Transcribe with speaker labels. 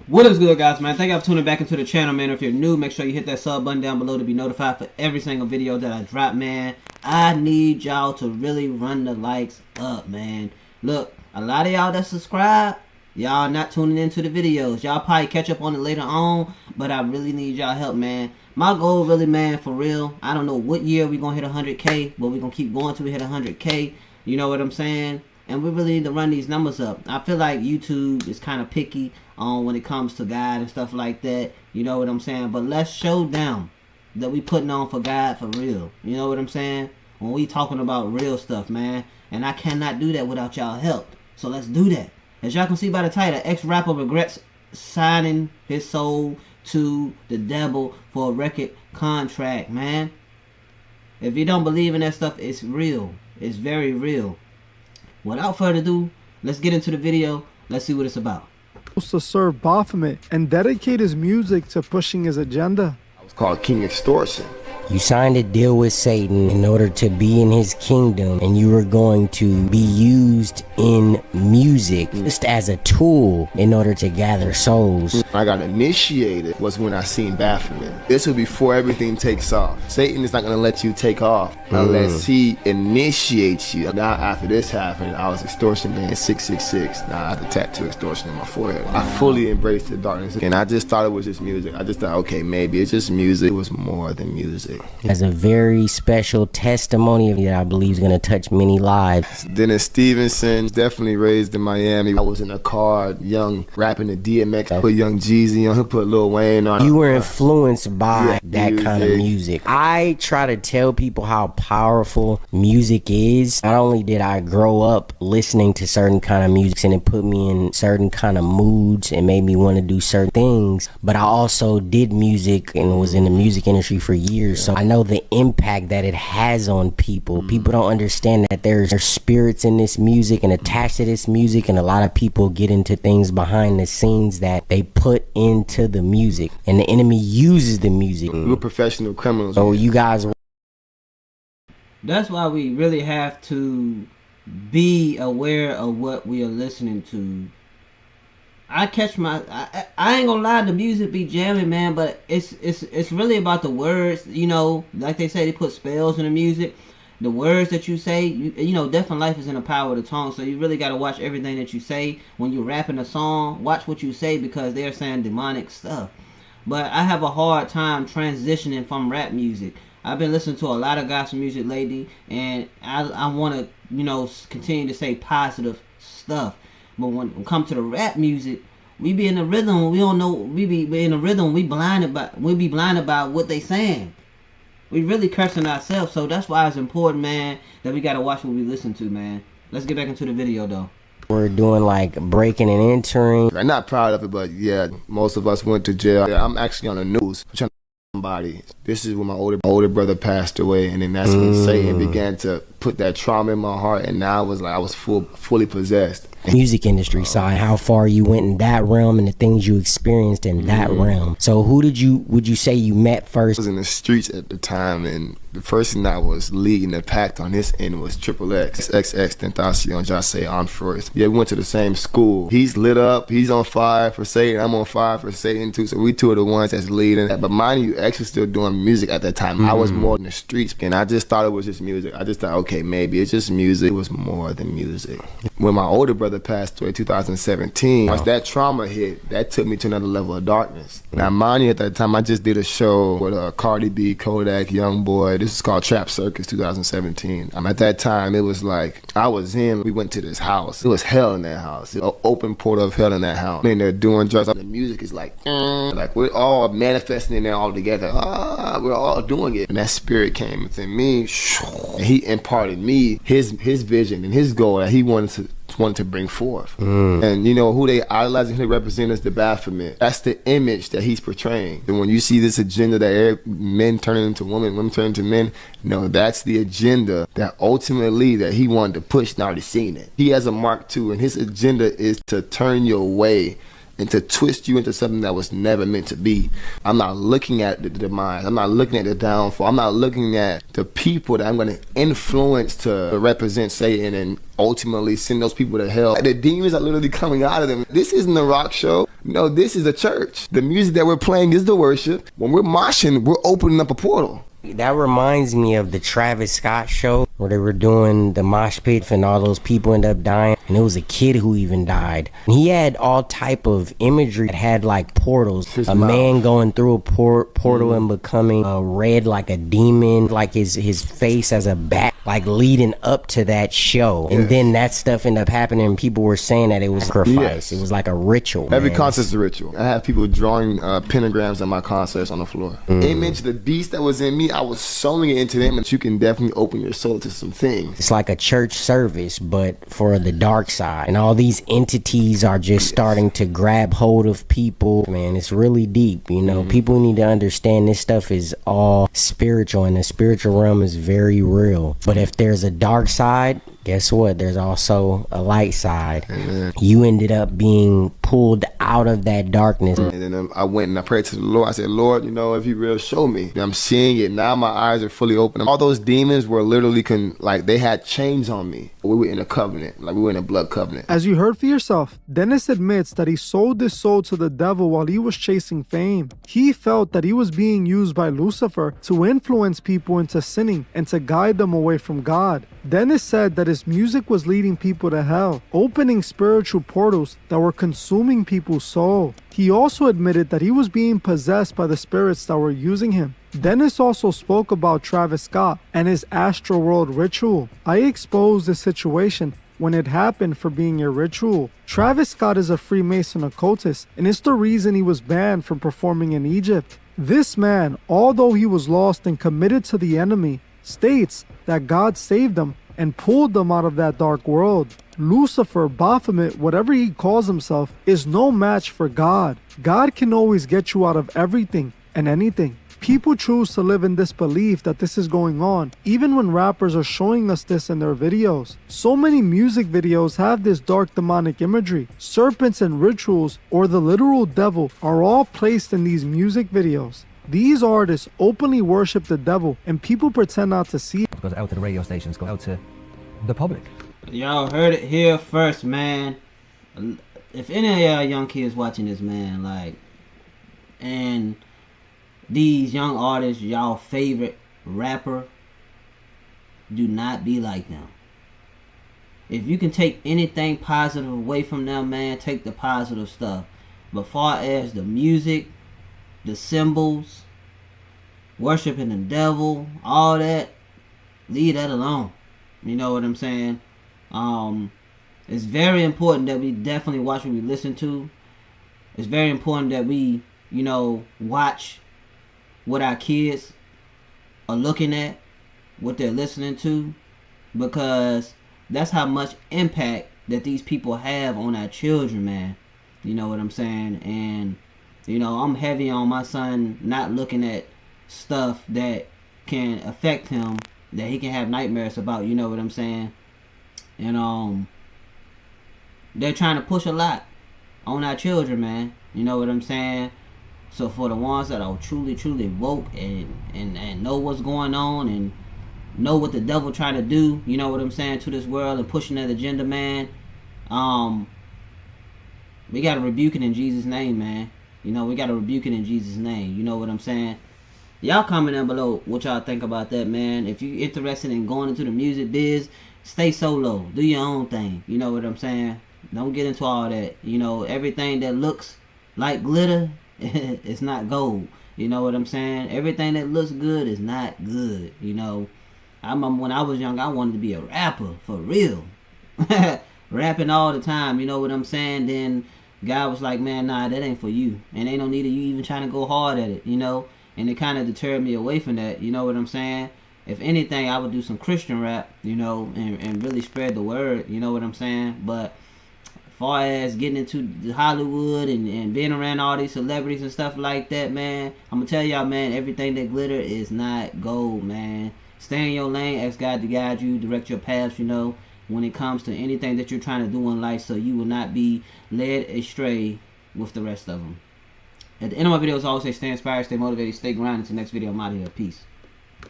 Speaker 1: What is good, guys, man? Thank you for tuning back into the channel, man. If you're new, make sure you hit that sub button down below to be notified for every single video that I drop, man. I need y'all to really run the likes up, man. Look, a lot of y'all that subscribe, y'all not tuning into the videos. Y'all probably catch up on it later on, but I really need y'all help, man. My goal, really, man, for real, I don't know what year we gonna hit 100K, but we gonna keep going till we hit 100K. You know what I'm saying? And we really need to run these numbers up. I feel like YouTube is kind of picky on when it comes to God and stuff like that. You know what I'm saying? But let's show them that we putting on for God for real. You know what I'm saying? When we talking about real stuff, man. And I cannot do that without y'all help. So let's do that. As y'all can see by the title, ex-rapper regrets signing his soul to the devil for a record contract, man. If you don't believe in that stuff, it's real. It's very real. Without further ado, let's get into the video. Let's see what it's about.
Speaker 2: To serve Baphomet and dedicate his music to pushing his agenda.
Speaker 3: It was called King Extortion.
Speaker 4: You signed a deal with Satan in order to be in his kingdom, and you were going to be used in music just as a tool in order to gather souls.
Speaker 3: I got initiated was when I seen Baphomet. This was before everything takes off. Satan is not going to let you take off unless he initiates you. Now after this happened, I was Extortion Man 666. Now I have the tattoo extortion on my forehead. I fully embraced the darkness, and I just thought it was just music. I just thought, okay, maybe it's just music. It was more than music.
Speaker 4: As a very special testimony that I believe is going to touch many lives.
Speaker 3: Dennis Stevenson, definitely raised in Miami. I was in a car, young, rapping the DMX. I put Young Jeezy on, he put Lil Wayne on.
Speaker 4: You were influenced by that kind of music. I try to tell people how powerful music is. Not only did I grow up listening to certain kind of music and it put me in certain kind of moods and made me want to do certain things, but I also did music and was in the music industry for years. So I know the impact that it has on people. People don't understand that there's spirits in this music and attached to this music, and a lot of people get into things behind the scenes that they put into the music, and the enemy uses the music.
Speaker 3: We're professional criminals.
Speaker 4: So you guys,
Speaker 1: that's why we really have to be aware of what we are listening to. I ain't gonna lie, the music be jamming, man, but it's really about the words. You know, like they say, they put spells in the music. The words that you say, you know, death and life is in the power of the tongue. So you really gotta watch everything that you say when you're rapping a song. Watch what you say, because they're saying demonic stuff. But I have a hard time transitioning from rap music. I've been listening to a lot of gospel music lately, and I want to, you know, continue to say positive stuff. But when it comes to the rap music, we be in the rhythm. We don't know. We be in the rhythm. We be blinded by what they saying. We really cursing ourselves. So that's why it's important, man, that we gotta watch what we listen to, man. Let's get back into the video, though.
Speaker 4: we're doing like breaking and entering.
Speaker 3: I'm not proud of it, but yeah, most of us went to jail. Yeah, I'm actually on the news. I'm trying to somebody. This is when my older brother passed away, and then that's when Satan began to put that trauma in my heart, and now I was fully possessed.
Speaker 4: Music industry side, how far you went in that realm and the things you experienced in that realm. So who would you say you met first?
Speaker 3: I was in the streets at the time, and the person that was leading the pack on this end was Triple X, XX Tentacion, Jase on first. Yeah, we went to the same school. He's lit up, he's on fire for Satan, I'm on fire for Satan too, so we two are the ones that's leading. But mind you, X was still doing music at that time. I was more in the streets, and I just thought it was just music. I just thought, okay, maybe it's just music. It was more than music. When my older brother passed away in 2017, once that trauma hit, that took me to another level of darkness. Now, mind you, at that time, I just did a show with Cardi B, Kodak, Young Boy. This is called Trap Circus 2017. At that time, it was like, we went to this house. It was hell in that house. An open portal of hell in that house. And they're doing drugs. The music is like we're all manifesting in there all together. We're all doing it. And that spirit came within me, and he imparted me his vision and his goal that he wanted to bring forth. And you know who they idolize and who they represent is the Baphomet. That's the image that he's portraying. And when you see this agenda that men turning into women, women turning into men, no, that's the agenda that ultimately that he wanted to push. Now already seen it. He has a mark too, and his agenda is to turn you away and to twist you into something that was never meant to be. I'm not looking at the demise. I'm not looking at the downfall. I'm not looking at the people that I'm going to influence to represent Satan and ultimately send those people to hell. The demons are literally coming out of them. This isn't a rock show. No, this is a church. The music that we're playing is the worship. When we're moshing, we're opening up a portal.
Speaker 4: That reminds me of the Travis Scott show where they were doing the mosh pit and all those people ended up dying, and it was a kid who even died. And he had all type of imagery that had like portals, man going through a portal and becoming red like a demon, like his face as a bat, like leading up to that show. And then that stuff ended up happening, and people were saying that it was a sacrifice. It was like a ritual.
Speaker 3: Every concert's a ritual. I have people drawing pentagrams at my concerts on the floor. Image the beast that was in me, I was sewing it into them, and you can definitely open your soul to some things.
Speaker 4: It's like a church service, but for the dark side. And all these entities are just starting to grab hold of people. Man, it's really deep. You know, people need to understand this stuff is all spiritual, and the spiritual realm is very real. But if there's a dark side, guess what? There's also a light side. You ended up being pulled out of that darkness.
Speaker 3: And then I went and I prayed to the Lord. I said, Lord, you know, if you real, show me. And I'm seeing it now. My eyes are fully open. All those demons were literally like they had chains on me. We were in a covenant, like we were in a blood covenant.
Speaker 2: As you heard for yourself, Dennis admits that he sold his soul to the devil while he was chasing fame. He felt that he was being used by Lucifer to influence people into sinning and to guide them away from God. Dennis said that his music was leading people to hell, opening spiritual portals that were consuming people's soul. He also admitted that he was being possessed by the spirits that were using him. Dennis also spoke about Travis Scott and his astral world ritual. I exposed the situation when it happened for being a ritual. Travis Scott is a Freemason occultist, and it's the reason he was banned from performing in Egypt. This man, although he was lost and committed to the enemy, states that God saved them and pulled them out of that dark world. Lucifer, Baphomet, whatever he calls himself, is no match for God. God can always get you out of everything and anything. People choose to live in this belief that this is going on, even when rappers are showing us this in their videos. So many music videos have this dark demonic imagery. Serpents and rituals, or the literal devil, are all placed in these music videos. These artists openly worship the devil, and people pretend not to see it.
Speaker 5: It goes out to the radio stations, goes out to the public.
Speaker 1: Y'all heard it here first, man. If any of y'all young kids watching this, man, like, and these young artists, y'all favorite rapper, do not be like them. If you can take anything positive away from them, man, take the positive stuff. But far as the music, the symbols, worshiping the devil, all that, leave that alone. You know what I'm saying? It's very important that we definitely watch what we listen to. It's very important that we, you know, watch what our kids are looking at, what they're listening to, because that's how much impact that these people have on our children, man. You know what I'm saying? And you know, I'm heavy on my son not looking at stuff that can affect him, that he can have nightmares about, you know what I'm saying? And they're trying to push a lot on our children, man. You know what I'm saying? So for the ones that are truly woke and know what's going on and know what the devil trying to do, you know what I'm saying, to this world and pushing that agenda, man, we gotta rebuke it in Jesus' name, man. You know, we gotta rebuke it in Jesus' name. You know what I'm saying? Y'all comment down below what y'all think about that, man. If you're interested in going into the music biz, stay solo. Do your own thing. You know what I'm saying? Don't get into all that. You know, everything that looks like glitter, it's not gold. You know what I'm saying? Everything that looks good is not good. You know, I remember when I was young, I wanted to be a rapper, for real. Rapping all the time, you know what I'm saying? Then God was like, man, nah, that ain't for you. And ain't no need of you even trying to go hard at it, you know? And it kind of deterred me away from that, you know what I'm saying? If anything, I would do some Christian rap, you know, and really spread the word, you know what I'm saying? But as far as getting into Hollywood and being around all these celebrities and stuff like that, man, I'm going to tell y'all, man, everything that glitter is not gold, man. Stay in your lane, ask God to guide you, direct your paths, you know, when it comes to anything that you're trying to do in life, so you will not be led astray with the rest of them. At the end of my videos, I always say stay inspired, stay motivated, stay grinding. Until next video, I'm out of here. Peace.